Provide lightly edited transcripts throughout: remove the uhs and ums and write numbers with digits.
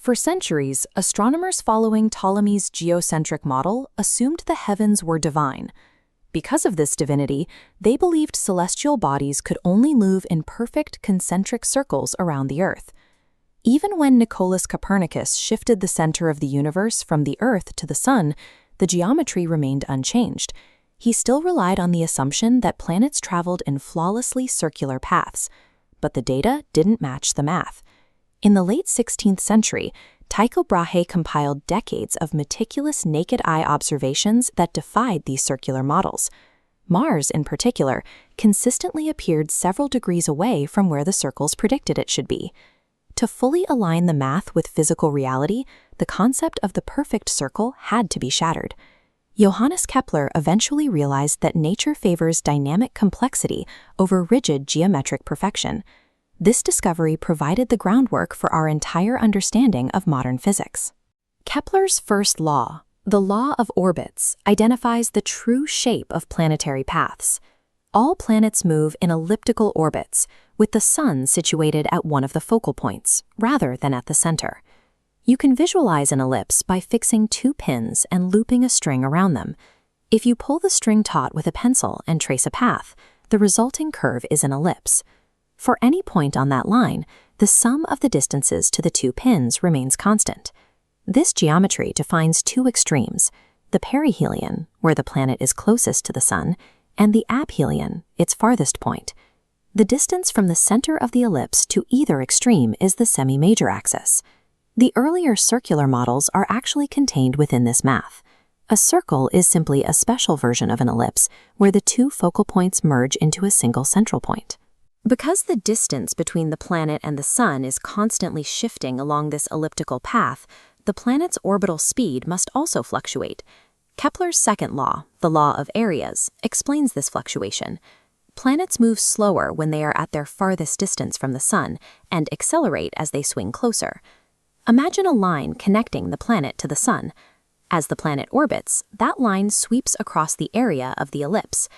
For centuries, astronomers following Ptolemy's geocentric model assumed the heavens were divine. Because of this divinity, they believed celestial bodies could only move in perfect concentric circles around the Earth. Even when Nicolaus Copernicus shifted the center of the universe from the Earth to the Sun, the geometry remained unchanged. He still relied on the assumption that planets traveled in flawlessly circular paths, but the data didn't match the math. In the late 16th century, Tycho Brahe compiled decades of meticulous naked-eye observations that defied these circular models. Mars, in particular, consistently appeared several degrees away from where the circles predicted it should be. To fully align the math with physical reality, the concept of the perfect circle had to be shattered. Johannes Kepler eventually realized that nature favors dynamic complexity over rigid geometric perfection. This discovery provided the groundwork for our entire understanding of modern physics. Kepler's first law, the law of orbits, identifies the true shape of planetary paths. All planets move in elliptical orbits, with the Sun situated at one of the focal points, rather than at the center. You can visualize an ellipse by fixing two pins and looping a string around them. If you pull the string taut with a pencil and trace a path, the resulting curve is an ellipse. For any point on that line, the sum of the distances to the two pins remains constant. This geometry defines two extremes, the perihelion, where the planet is closest to the Sun, and the aphelion, its farthest point. The distance from the center of the ellipse to either extreme is the semi-major axis. The earlier circular models are actually contained within this math. A circle is simply a special version of an ellipse where the two focal points merge into a single central point. Because the distance between the planet and the Sun is constantly shifting along this elliptical path, the planet's orbital speed must also fluctuate. Kepler's second law, the law of areas, explains this fluctuation. Planets move slower when they are at their farthest distance from the Sun and accelerate as they swing closer. Imagine a line connecting the planet to the Sun. As the planet orbits, that line sweeps across the area of the ellipse.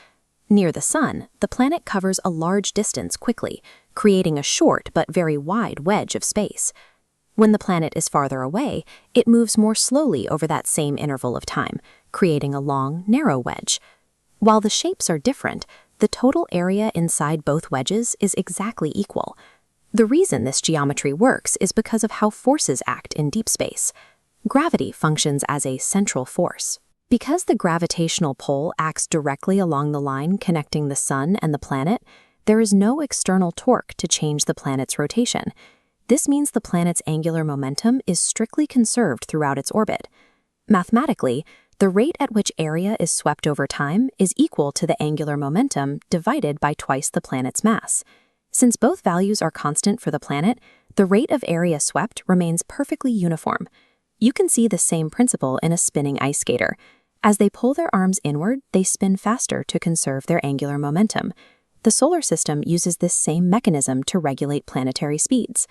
Near the Sun, the planet covers a large distance quickly, creating a short but very wide wedge of space. When the planet is farther away, it moves more slowly over that same interval of time, creating a long, narrow wedge. While the shapes are different, the total area inside both wedges is exactly equal. The reason this geometry works is because of how forces act in deep space. Gravity functions as a central force. Because the gravitational pull acts directly along the line connecting the Sun and the planet, there is no external torque to change the planet's rotation. This means the planet's angular momentum is strictly conserved throughout its orbit. Mathematically, the rate at which area is swept over time is equal to the angular momentum divided by twice the planet's mass. Since both values are constant for the planet, the rate of area swept remains perfectly uniform. You can see the same principle in a spinning ice skater. As they pull their arms inward, they spin faster to conserve their angular momentum. The solar system uses this same mechanism to regulate planetary speeds.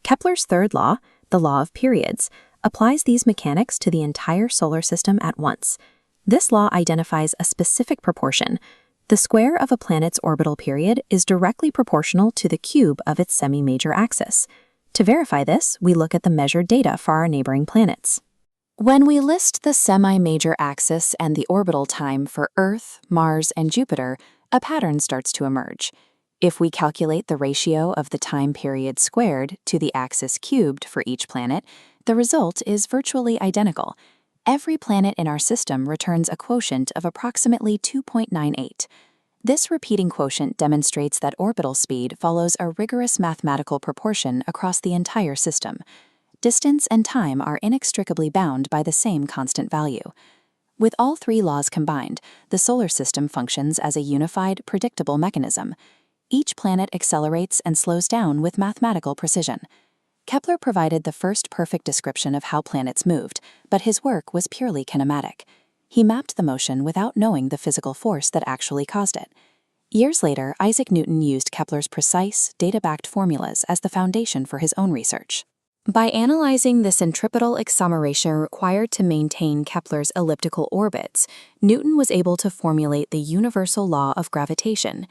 Kepler's third law, the law of periods, applies these mechanics to the entire solar system at once. This law identifies a specific proportion. The square of a planet's orbital period is directly proportional to the cube of its semi-major axis. To verify this, we look at the measured data for our neighboring planets. When we list the semi-major axis and the orbital time for Earth, Mars, and Jupiter, a pattern starts to emerge. If we calculate the ratio of the time period squared to the axis cubed for each planet, the result is virtually identical. Every planet in our system returns a quotient of approximately 2.98. This repeating quotient demonstrates that orbital speed follows a rigorous mathematical proportion across the entire system. Distance and time are inextricably bound by the same constant value. With all three laws combined, the solar system functions as a unified, predictable mechanism. Each planet accelerates and slows down with mathematical precision. Kepler provided the first perfect description of how planets moved, but his work was purely kinematic. He mapped the motion without knowing the physical force that actually caused it. Years later, Isaac Newton used Kepler's precise, data-backed formulas as the foundation for his own research. By analyzing the centripetal acceleration required to maintain Kepler's elliptical orbits, Newton was able to formulate the universal law of gravitation.